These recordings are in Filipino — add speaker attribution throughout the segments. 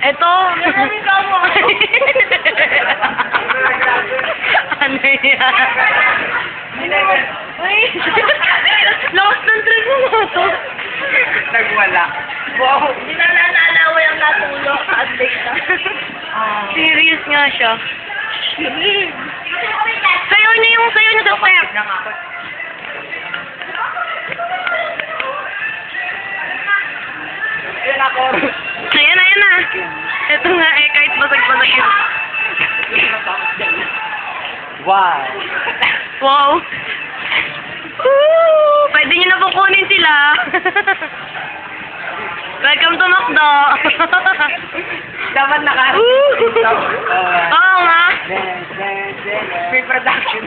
Speaker 1: Eto. Ano yan? Uy! Lakas ng trip mo mo to.
Speaker 2: Nagwala. Wow.
Speaker 3: Hindi na nanalawa yung natulog sa update na.
Speaker 1: Serious nga siya. Sayo niya yung sayo niya sa step.
Speaker 2: Na nga ako. Yan ako.
Speaker 1: Ayan na. Ito nga eh, kahit basag-basag yun.
Speaker 2: Wow.
Speaker 1: Wow. Woo! Pwede nyo na pong kunin sila. Welcome to Macdo.
Speaker 2: Dapat naka...
Speaker 1: Oo nga.
Speaker 2: May production.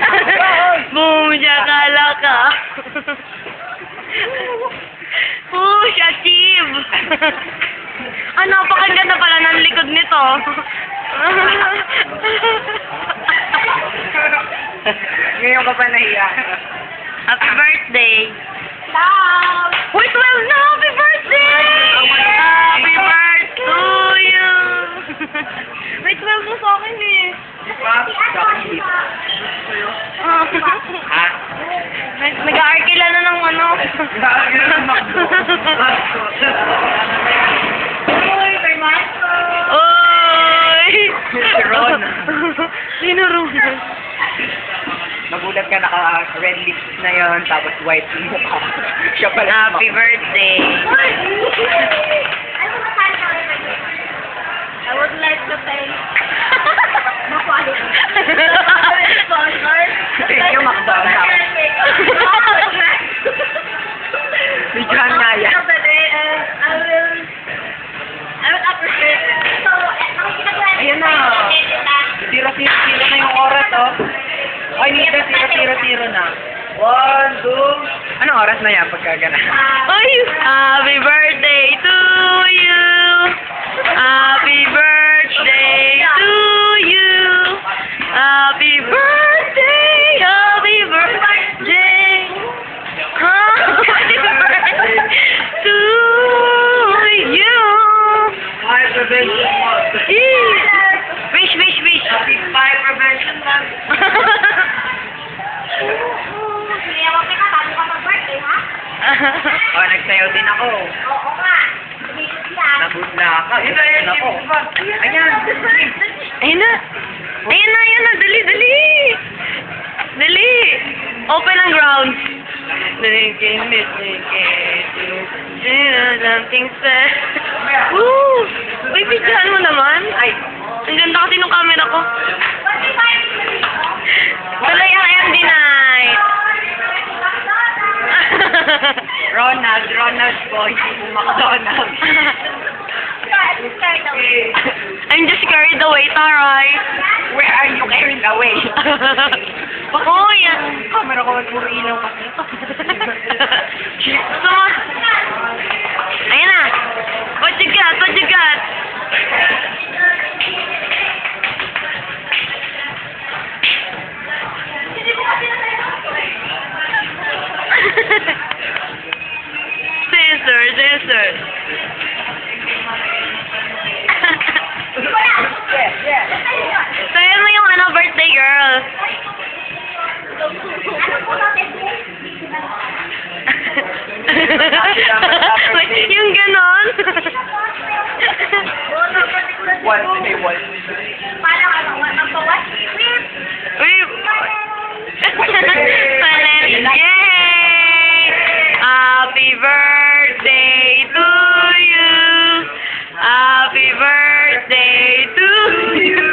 Speaker 1: Boom, kala ka. Push, achieve. Napakaganda pala ng likod nito.
Speaker 2: Ngayon ka pa nahiya.
Speaker 1: Happy birthday.
Speaker 3: Love!
Speaker 1: Uy, 12 na! Happy birthday! Happy birthday to you! May 12 mo sa akin eh.
Speaker 2: Ha?
Speaker 1: Nag-aarkila na ng ano.
Speaker 3: Uy, kay Marco!
Speaker 1: Oy!
Speaker 2: Si Ron.
Speaker 1: Sino Ron?
Speaker 2: Nagulat ka, naka-red lips na yon, tapos white yung mukha. Siya pala.
Speaker 1: Happy birthday.
Speaker 3: I would like to thank Makwali. Sponsor.
Speaker 2: Thank you, McDonald's. Bigyan nga yan.
Speaker 3: I will appreciate it. So,
Speaker 2: Ayan na. Tira-tira na yung oras, oh. Ay, hindi na tira-tira na. 1, 2... Anong oras na yan pagka gana?
Speaker 1: Ay! Happy birthday to you! Happy birthday to you! Happy birthday! Happy birthday! Happy birthday to you!
Speaker 2: Hi, prevention month.
Speaker 1: Wish, wish, wish!
Speaker 2: Happy Fire Prevention Month. Oh, nagsayaw din ako.
Speaker 3: Oo nga.
Speaker 2: Nabutla ka. Ayun ako. Ayan.
Speaker 1: Ayun na! Ayun na! Dali, dali! Dali! Open ang ground. Drinking, something sad. Woo! Uy, picturean mo naman.
Speaker 2: Ay.
Speaker 1: Ang ganda kasi nung camera ko. Tuloy ang MD night.
Speaker 2: Ronald's boy. McDonald's.
Speaker 1: I'm just carried away, Taray.
Speaker 2: Where are you carried away?
Speaker 1: Oo, yan.
Speaker 2: Camera ko, puro ilaw kasi.
Speaker 1: So, ayan na. What you got? What you got? Scissors.
Speaker 2: Yeah.
Speaker 1: Kaya mo yung birthday girl. Yung ganon.
Speaker 2: One.
Speaker 1: Whip. Yay! Happy birthday to you. Happy birthday to you.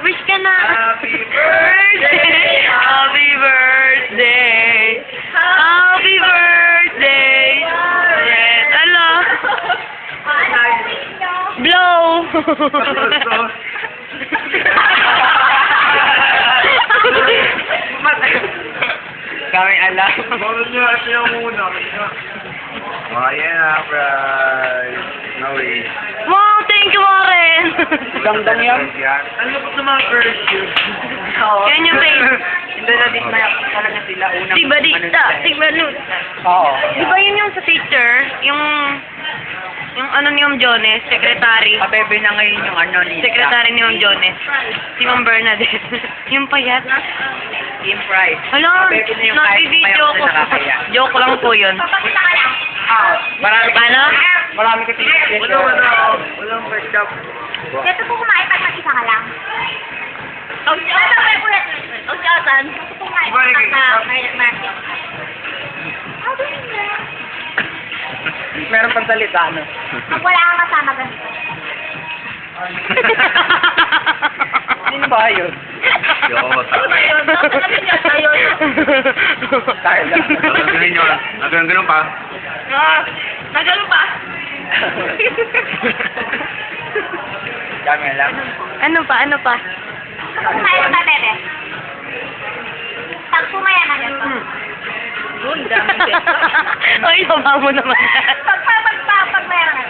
Speaker 1: Wish ka na.
Speaker 2: Happy birthday.
Speaker 1: Happy birthday. Happy birthday. Red, ala. Blow.
Speaker 2: Kaming alam. Bakit nyo ito yung muna? Oh, yeah, right. No way.
Speaker 1: Wow, thank you, Warren.
Speaker 2: Dangdang yan? Ano ba sa mga first yun?
Speaker 1: Yan yung face.
Speaker 2: Hindi na din na talaga sila unang...
Speaker 1: Tiba-dita. Tiba-luta.
Speaker 2: Oo.
Speaker 1: Di ba yun yung sa teacher? Yung Yung ano ni Ma'am Jones, secretary.
Speaker 2: Kabebe na ngayon yung ano ni
Speaker 1: Secretary ni Ma'am Jones. Si Ma'am Bernadette. Yung payat.
Speaker 2: Kim Price.
Speaker 1: Hala,
Speaker 2: Kabebe na yung kahit
Speaker 1: nag-video
Speaker 2: payak
Speaker 1: ko.
Speaker 2: na nakakaya.
Speaker 1: Joke lang po yun.
Speaker 3: Papakita ka lang.
Speaker 2: Marami
Speaker 1: Ano?
Speaker 2: Marami kasi. Walang workshop.
Speaker 3: Dito po kumain pag mag-isa ka lang. Ang siyasan. Gusto po kumain pag market.
Speaker 2: Meron pang salita, ano?
Speaker 3: Pag wala kang kasama ganito.
Speaker 2: Sino ba yun? Tayo lang.
Speaker 4: Ganun pa.
Speaker 1: Nagano pa?
Speaker 2: Dami lang.
Speaker 1: Ano pa? Ano pa?
Speaker 3: Kumain ka, bebe. Pag sumaya na ganito.
Speaker 1: Doon, dami. Ay, baba mo naman.
Speaker 3: Pag mayroon na.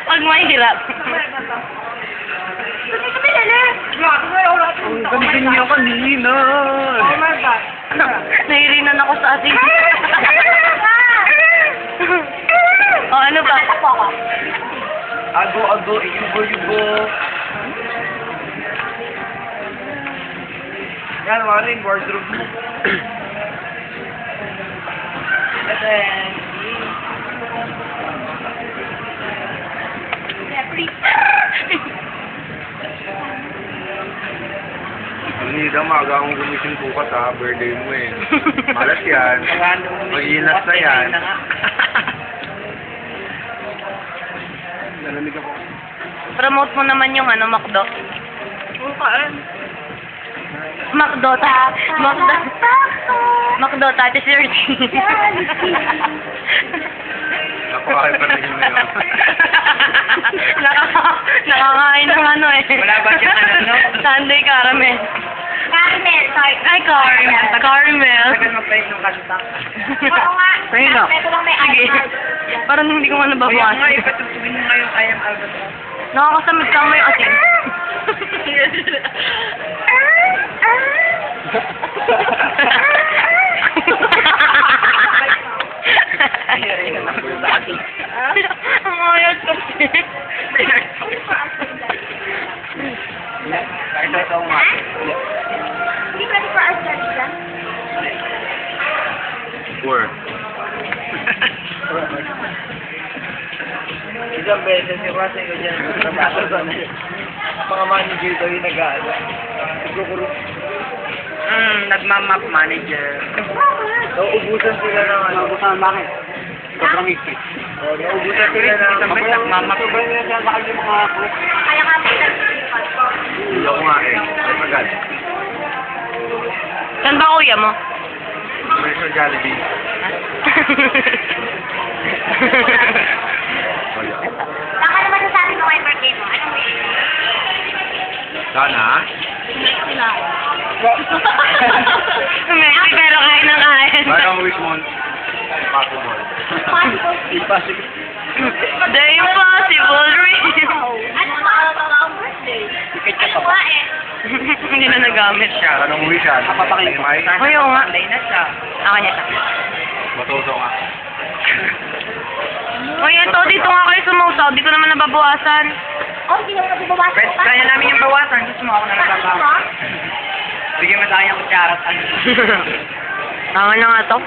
Speaker 1: Pag mahirap.
Speaker 2: Ang ganda niya kanina.
Speaker 1: Nahirinan ako sa ating. O, ano ba?
Speaker 2: Ago, yubo. Yan, wala yung wardrobe mo.
Speaker 4: Hindi daw maaga akong gumising bukas ha, birthday mo eh. Malas yan. Mag-inas na yan. Nalamig ako.
Speaker 1: Promote mo naman yung ano, McDo. McDo, McDo, Tati Sergi.
Speaker 4: Napakain pa rin yun na yun.
Speaker 1: Nakakain ng ano eh.
Speaker 2: Wala ba siyang ano, no?
Speaker 1: Sunday caramel.
Speaker 3: Caramel, sorry.
Speaker 1: Ay, caramel. Caramel.
Speaker 2: Tagal mag-play ng kanta.
Speaker 3: Oo nga.
Speaker 2: Sa'yo na.
Speaker 3: Pero lang may
Speaker 1: Sige.
Speaker 3: alcohol.
Speaker 1: Parang hindi ko nga
Speaker 2: Kaya nga,
Speaker 1: nababawasan.
Speaker 2: ipatutugin mo ngayon I am Albatross.
Speaker 1: Nakakasamit ka mo yung asin. Ang ayat kasi.
Speaker 2: Ito nga.
Speaker 3: Hindi pwede for us dyan.
Speaker 4: Four.
Speaker 2: Isang beses yung kasi ko dyan. Trabaho doon. Mga manager daw yung nag-aala. Nagkukuro. Nagmamap manager. Nauubusan sila ng ano. Nauubusan bakit? Sobrang higpit. Nauubusan sila ng nagmamap. Sobrang nagmamap yung mga
Speaker 3: Kaya nga po
Speaker 4: Hindi ako nga eh. Ay agad.
Speaker 1: Saan ba kuya mo?
Speaker 4: May sa Jollibee. Wala.
Speaker 3: Baka naman sasabi mo kay birthday mo. Anong wish mo?
Speaker 4: Sana?
Speaker 1: Messi, pero kain ng kain.
Speaker 4: Parang wish mo. Possible.
Speaker 3: Possible.
Speaker 4: Impossible.
Speaker 1: The impossible dream.
Speaker 3: Ano ba ang birthday? Ano ba eh?
Speaker 1: Hindi na nagamit siya.
Speaker 4: Anong wish yan?
Speaker 2: Kapapakita.
Speaker 4: May
Speaker 1: Ay, oo nga.
Speaker 2: Lay na siya.
Speaker 1: Ako niya.
Speaker 4: matuso nga.
Speaker 1: Uy, ito, dito nga kayo sumusaw. Di ko naman nababawasan.
Speaker 3: Oh, hindi naman nagbabawasan.
Speaker 2: Pwede, kaya namin yung bawasan. Gusto mo ako na nagbabawasan. Bigyan mo sa akin yung kutsara.
Speaker 1: Tama na nga to.